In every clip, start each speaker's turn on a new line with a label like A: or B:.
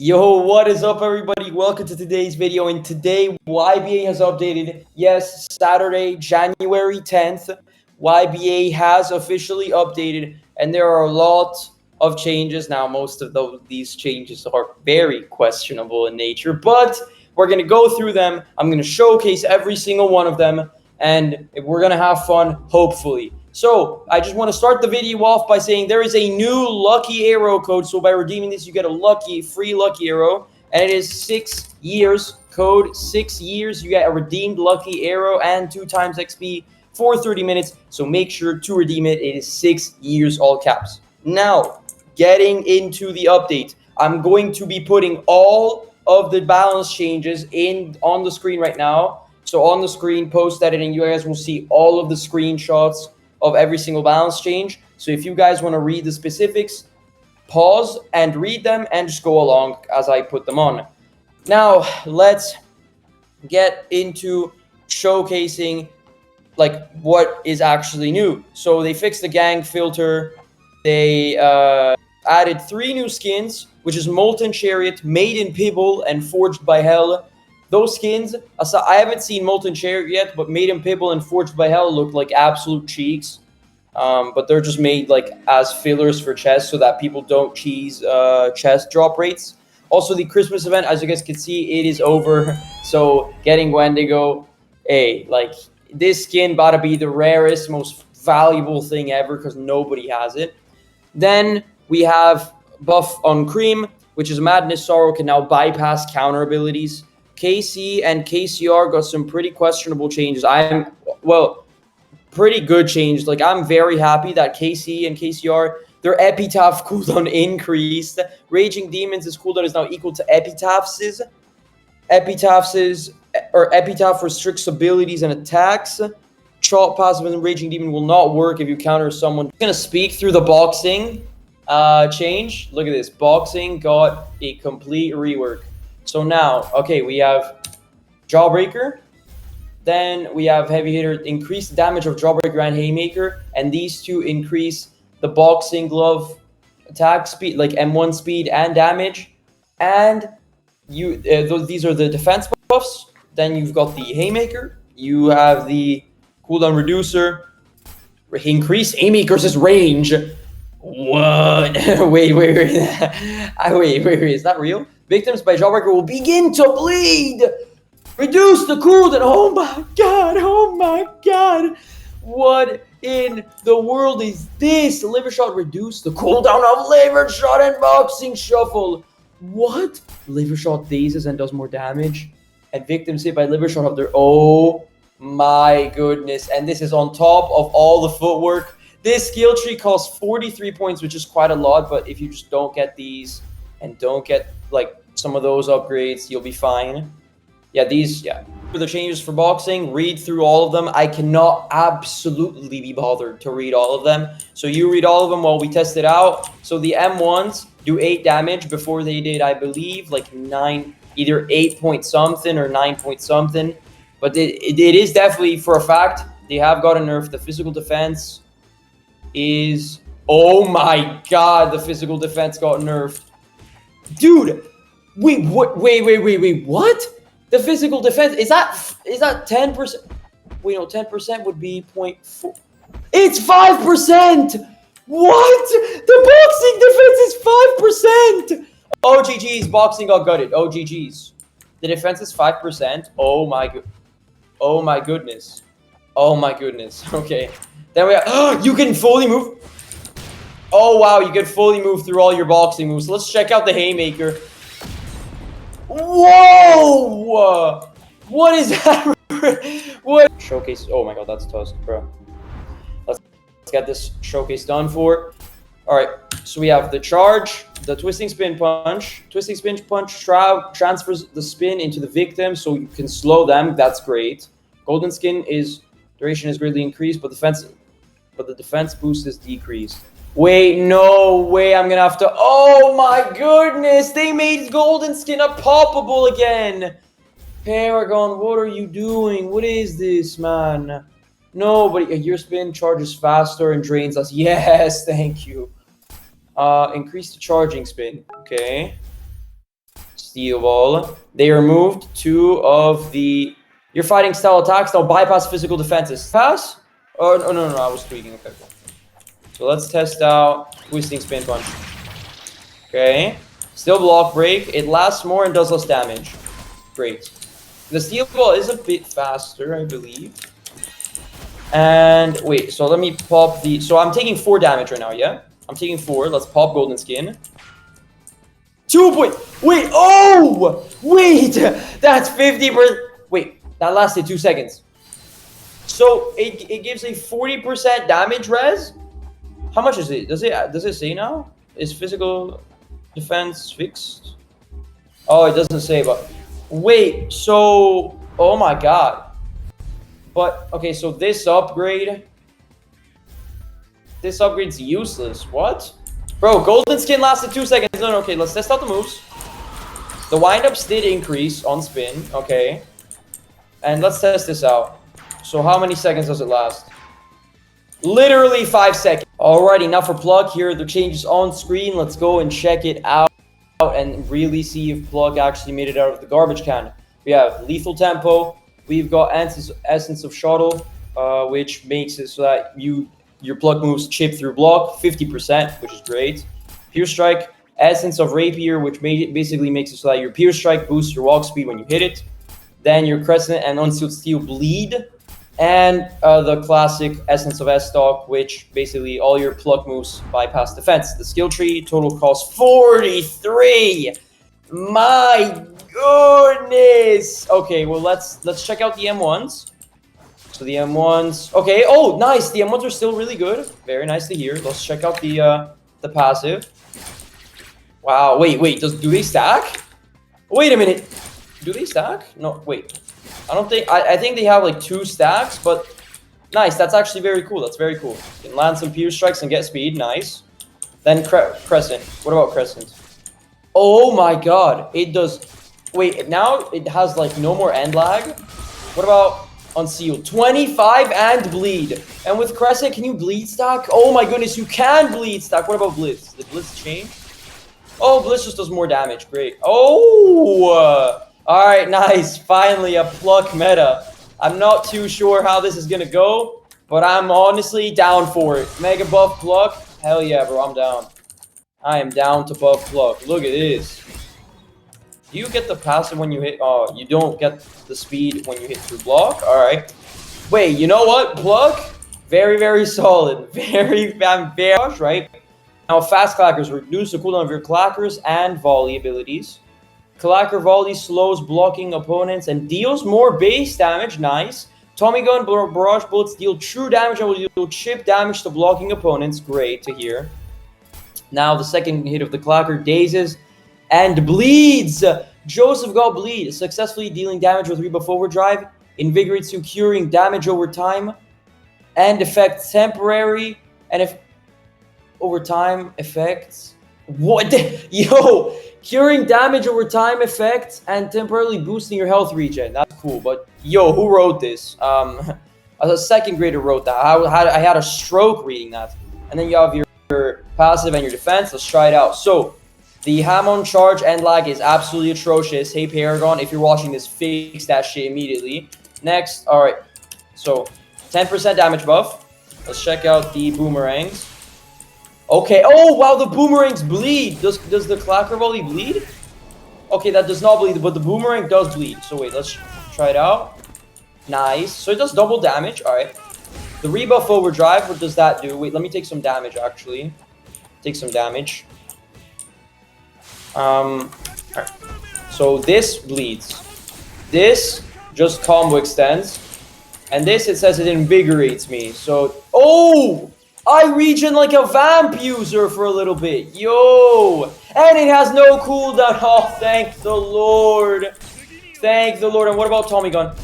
A: Yo, what is up, everybody? Welcome to today's video. And today, YBA has updated. Yes, Saturday, January 10th, YBA has officially updated, and there are a lot of changes. Now, most of these changes are very questionable in nature, but we're going to go through them. I'm going to showcase every single one of them, and we're going to have fun, hopefully. So I just want to start the video off by saying there is a new lucky arrow code. So by redeeming this, you get a free lucky arrow, and it is 6 years. Code 6 years. You get a redeemed lucky arrow and 2 times XP for 30 minutes. So make sure to redeem it. It is 6 years, all caps. Now, getting into the update, I'm going to be putting all of the balance changes on the screen right now. So on the screen, post editing, you guys will see all of the screenshots of every single balance change. So if you guys want to read the specifics, pause and read them and just go along as I put them on. Now, let's get into showcasing like what is actually new. So they fixed the gang filter. They added 3 new skins, which is Molten Chariot, Made in Pibble, and Forged by Hell. Those skins, I haven't seen Molten Chariot yet, but Made in Pibble and Forged by Hell look like absolute cheeks. But they're just made like as fillers for chests so that people don't cheese chest drop rates. Also, the Christmas event, as you guys can see, it is over. So getting Wendigo, hey, like this skin about to be the rarest, most valuable thing ever because nobody has it. Then we have buff on Cream, which is Madness Sorrow can now bypass counter abilities. KC and KCR got some pretty questionable changes. Pretty good changes. Like, I'm very happy that KC and KCR, their Epitaph cooldown increased. Raging Demons' cooldown is now equal to Epitaph's. Epitaph restricts abilities and attacks. Chop passive and Raging Demon will not work if you counter someone. I'm going to speak through the boxing change. Look at this. Boxing got a complete rework. So now, okay, we have Jawbreaker. Then we have Heavy Hitter, increase the damage of Jawbreaker and Haymaker. And these two increase the Boxing Glove attack speed, like M1 speed and damage. And these are the defense buffs. Then you've got the Haymaker. You have the cooldown reducer. Increase Haymaker's range. What? wait. Is that real? Victims by Jawbreaker will begin to bleed. Reduce the cooldown. Oh my god. What in the world is this? Liver Shot reduce the cooldown of Liver Shot and Boxing Shuffle. What? Liver Shot dazes and does more damage. And victims hit by Liver Shot have their... Oh my goodness. And this is on top of all the footwork. This skill tree costs 43 points, which is quite a lot. But if you just don't get these and don't get like some of those upgrades, you'll be fine. For the changes for boxing, read through all of them. I cannot absolutely be bothered to read all of them. So you read all of them while we test it out. So the M1s do 8 damage. Before they did, I believe, like 9, either 8 point something or 9 point something. But it is definitely, for a fact, they have got a nerf. The physical defense is... Oh my god, the physical defense got nerfed. Dude! Wait, what? Wait, what? The physical defense, is that 10%? Wait, no, 10% would be 0.4. It's 5%! What? The boxing defense is 5%! Oh, GG's, boxing got gutted. Oh, GG's. The defense is 5%. Oh my goodness. Okay. Then we have, you can fully move. Oh, wow, you can fully move through all your boxing moves. So let's check out the Haymaker. Whoa! What is that? What? Showcase. Oh my god, that's toast, bro. Let's get this showcase done for. Alright, so we have the charge, the Twisting Spin Punch. Twisting Spin Punch transfers the spin into the victim so you can slow them. That's great. Golden Skin duration is greatly increased, but the defense boost is decreased. Wait, no way, I'm gonna have to... Oh my goodness, they made Golden Skin unpoppable again! Paragon, what are you doing? What is this, man? No, but your spin charges faster and drains us. Yes, thank you. Increase the charging spin. Okay. Steel Ball. They removed 2 of the... Your fighting style attacks now bypass physical defenses. Pass? Oh, no, I was tweaking. Okay, cool. So let's test out Twisting Spin Punch. Okay. Still block break. It lasts more and does less damage. Great. The Steel Ball is a bit faster, I believe. And wait, so let me pop the... So I'm taking 4 damage right now, yeah? I'm taking 4. Let's pop Golden Skin. 2 point... Wait, oh! Wait! That's 50%... Wait, that lasted 2 seconds. So it gives a 40% damage res? How much is it? Does it say now? Is physical defense fixed? Oh, it doesn't say, but... Wait, so... Oh my god. But, okay, so this upgrade... This upgrade's useless. What? Bro, Golden Skin lasted 2 seconds. No, okay, let's test out the moves. The windups did increase on spin. Okay. And let's test this out. So how many seconds does it last? Literally 5 seconds. Alrighty, now for Pluck, here are the changes on screen. Let's go and check it out and really see if Pluck actually made it out of the garbage can. We have Lethal Tempo. We've got Essence of Shuttle, which makes it so that your Pluck moves chip through block 50%, which is great. Pierce Strike, Essence of Rapier, which basically makes it so that your Pierce Strike boosts your walk speed when you hit it. Then your Crescent and Unsealed Steel bleed. And the classic Essence of S-Stock, which basically all your Pluck moves bypass defense. The skill tree total costs 43. My goodness. Okay, well let's check out the M1s. So the M1s. Okay. Oh, nice. The M1s are still really good. Very nice to hear. Let's check out the passive. Wow. Wait. Do they stack? Wait a minute. Do they stack? No. Wait. I don't think. I think they have like 2 stacks, but nice. That's actually very cool. That's very cool. You can land some Pierce Strikes and get speed. Nice. Then Crescent. What about Crescent? Oh my god. It does. Wait. Now it has like no more end lag. What about Unsealed? 25 and bleed. And with Crescent, can you bleed stack? Oh my goodness, you can bleed stack. What about Blitz? Did Blitz change? Oh, Blitz just does more damage. Great. Oh! Alright, nice. Finally, a Pluck meta. I'm not too sure how this is going to go, but I'm honestly down for it. Mega buff Pluck? Hell yeah, bro. I'm down. I am down to buff Pluck. Look at this. Do you get the passive when you hit... Oh, you don't get the speed when you hit through block? Alright. Wait, you know what? Pluck? Very, very solid. Very, right? Now, fast clackers reduce the cooldown of your clackers and volley abilities. Clacker volley slows blocking opponents and deals more base damage. Nice. Tommy gun barrage bullets deal true damage and will deal chip damage to blocking opponents. Great to hear. Now, the second hit of the clacker dazes and bleeds. Joseph got bleed, successfully dealing damage with rebuff overdrive, invigorates you, curing damage over time, and effects temporary, and if over time effects. What? Yo, curing damage over time effects and temporarily boosting your health regen. That's cool. But yo, who wrote this? A second grader wrote that. I had a stroke reading that. And then you have your passive and your defense. Let's try it out. So the Hamon charge end lag is absolutely atrocious. Hey Paragon, if you're watching this, fix that shit immediately. Next, all right. So 10% damage buff. Let's check out the boomerangs. Okay. Oh wow, the boomerangs bleed. Does the clacker volley bleed? Okay, that does not bleed, but the boomerang does bleed. So wait, let's try it out. Nice. So it does double damage. All right. The rebuff overdrive. What does that do? Wait, let me take some damage. Actually, take some damage. All right. So this bleeds. This just combo extends, and this it says it invigorates me. So oh. I regen like a vamp user for a little bit. Yo! And it has no cooldown. Oh, thank the Lord. Thank the Lord. And what about Tommy Gun?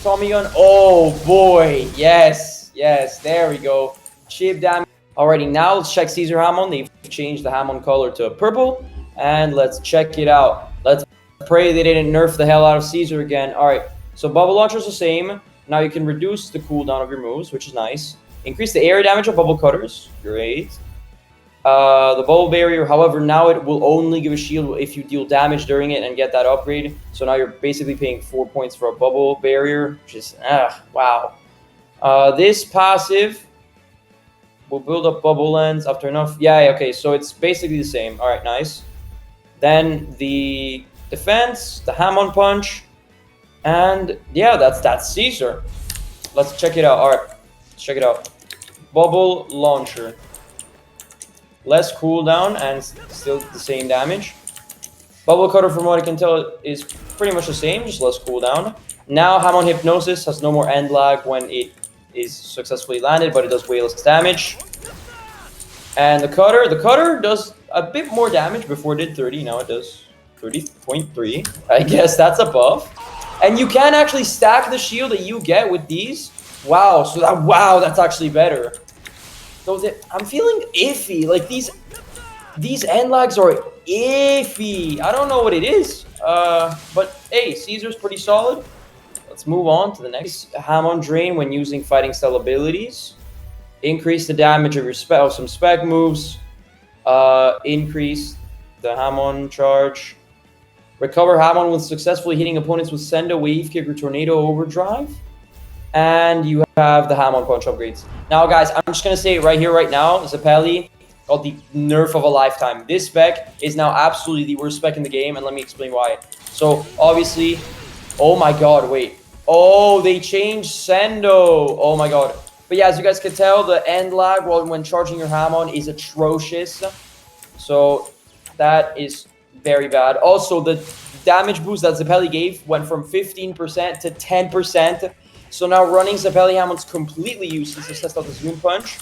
A: Tommy Gun. Oh, boy. Yes. Yes. There we go. Chip damage. Alrighty, now let's check Caesar Hamon. They've changed the Hamon color to purple. And let's check it out. Let's pray they didn't nerf the hell out of Caesar again. Alright. So bubble launcher's the same. Now you can reduce the cooldown of your moves, which is nice. Increase the area damage of bubble cutters. Great. The bubble barrier, however, now it will only give a shield if you deal damage during it and get that upgrade. So now you're basically paying 4 points for a bubble barrier, which is, wow. This passive will build up bubble lens after enough. Yeah, okay, so it's basically the same. All right, nice. Then the defense, the Hamon punch, and yeah, that's Caesar. Let's check it out. All right, let's check it out. Bubble launcher. Less cooldown and still the same damage. Bubble cutter, from what I can tell, is pretty much the same, just less cooldown. Now Hamon Hypnosis has no more end lag when it is successfully landed, but it does way less damage. And the cutter does a bit more damage. Before it did 30, now it does 30.3. I guess that's a buff. And you can actually stack the shield that you get with these. Wow, so that's actually better. So I'm feeling iffy. Like these end lags are iffy. I don't know what it is. But hey, Caesar's pretty solid. Let's move on to the next. Hamon Drain when using fighting style abilities. Increase the damage of your some spec moves. Increase the Hamon charge. Recover Hamon when successfully hitting opponents with Senda, Wave Kick, or Tornado Overdrive. And you have the Hamon punch upgrades. Now, guys, I'm just going to say it right here, right now. Zeppeli got the nerf of a lifetime. This spec is now absolutely the worst spec in the game, and let me explain why. So, obviously, oh my god, wait. Oh, they changed Sendo. Oh my god. But yeah, as you guys can tell, the end lag when charging your Hamon is atrocious. So, that is very bad. Also, the damage boost that Zeppeli gave went from 15% to 10%. So now running Zeppeli Hamon's completely useless. Let's test out the Zoom Punch.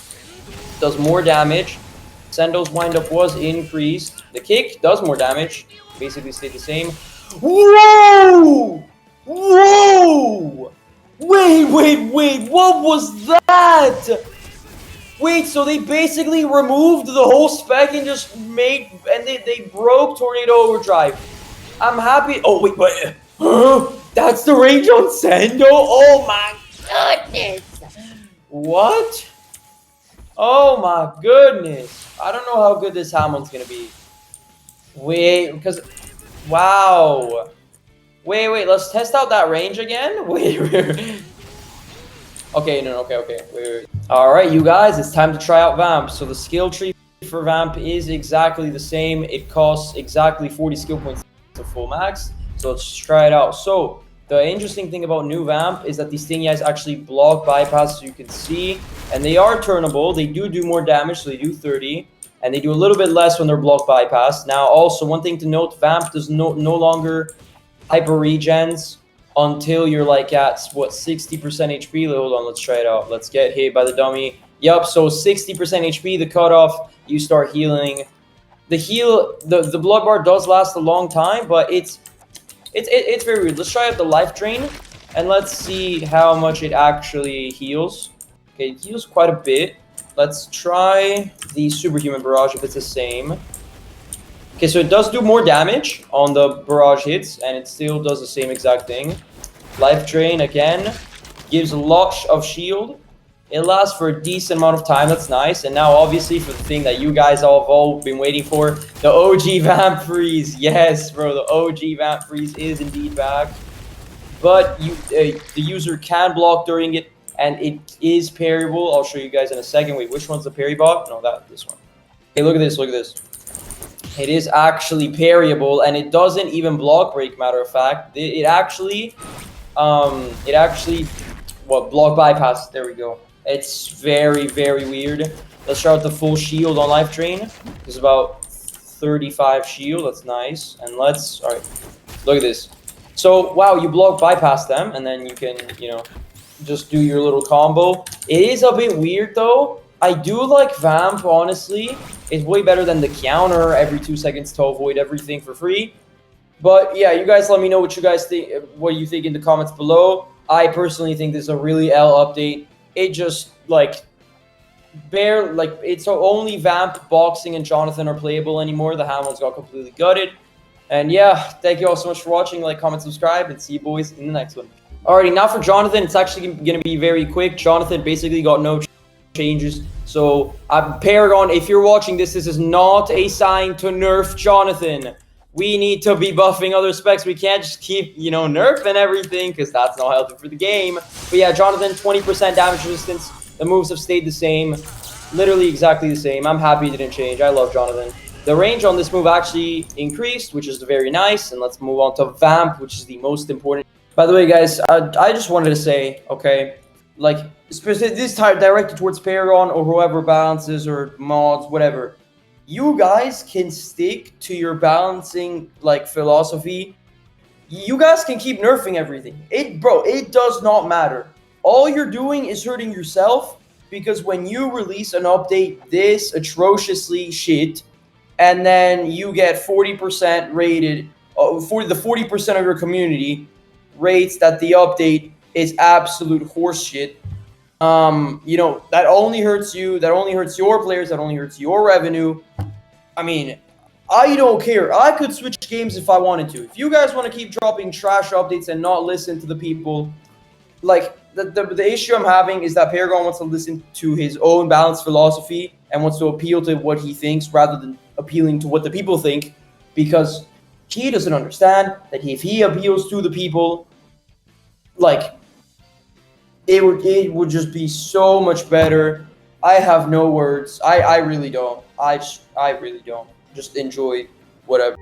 A: Does more damage. Sendo's windup was increased. The kick does more damage. Basically stayed the same. Whoa! Whoa! Wait! What was that? Wait, so they basically removed the whole spec and just they broke Tornado Overdrive. I'm happy. Oh, wait, but... That's the range on Sendo? Oh my goodness! What? Oh my goodness! I don't know how good this Hamon's gonna be. Wait, because... Wow! Wait, let's test out that range again? Wait. Okay, no, okay, wait. Alright, you guys, it's time to try out Vamp. So the skill tree for Vamp is exactly the same. It costs exactly 40 skill points to full max. So let's try it out. So the interesting thing about new Vamp is that these thingies actually block bypass, so you can see, and they are turnable. They do more damage, so they do 30, and they do a little bit less when they're block bypass. Now, also one thing to note: Vamp does no longer hyper regens until you're like at what 60% HP. Hold on, let's try it out. Let's get hit by the dummy. Yup, so 60% HP, the cutoff, you start healing. The blood bar does last a long time, but it's very weird. Let's try out the life drain, and let's see how much it actually heals. Okay, it heals quite a bit. Let's try the superhuman barrage if it's the same. Okay, so it does do more damage on the barrage hits, and it still does the same exact thing. Life drain again gives a lot of shield. It lasts for a decent amount of time. That's nice. And now, obviously, for the thing that you guys have all been waiting for, the OG Vamp Freeze. Yes, bro, the OG Vamp Freeze is indeed back. But the user can block during it, and it is parryable. I'll show you guys in a second. Wait, which one's the parry bot? No, this one. Okay, look at this. It is actually parryable, and it doesn't even block break. Matter of fact, it actually block bypass. There we go. It's very weird. Let's try out the full shield on life drain. There's about 35 shield. That's nice. And all right, look at this. So wow, you block bypass them, and then you can just do your little combo. It is a bit weird though. I do like Vamp, honestly. It's way better than the counter every 2 seconds to avoid everything for free. But yeah, you guys let me know what you guys think, what you think in the comments below. I personally think this is a really L update. It just it's only Vamp, Boxing, and Jonathan are playable anymore. The Hamons got completely gutted. And yeah, thank you all so much for watching. Like, comment, subscribe, and see you boys in the next one. Alrighty, now for Jonathan, it's actually going to be very quick. Jonathan basically got no changes. So Paragon, if you're watching this, this is not a sign to nerf Jonathan. We need to be buffing other specs. We can't just keep, nerfing everything because that's not healthy for the game. But yeah, Jonathan, 20% damage resistance. The moves have stayed the same. Literally exactly the same. I'm happy it didn't change. I love Jonathan. The range on this move actually increased, which is very nice. And let's move on to Vamp, which is the most important. By the way, guys, I just wanted to say, okay, like, this time directed towards Paragon or whoever balances or mods, whatever. You guys can stick to your balancing, like, philosophy. You guys can keep nerfing everything. It does not matter. All you're doing is hurting yourself, because when you release an update this atrociously shit, and then you get 40% rated, for the 40% of your community rates that the update is absolute horseshit. That only hurts you. That only hurts your players. That only hurts your revenue. I mean, I don't care. I could switch games if I wanted to. If you guys want to keep dropping trash updates and not listen to the people, like, the issue I'm having is that Paragon wants to listen to his own balanced philosophy and wants to appeal to what he thinks rather than appealing to what the people think, because he doesn't understand that if he appeals to the people, like, it would just be so much better. I have no words. I really don't. I really don't. Just enjoy whatever.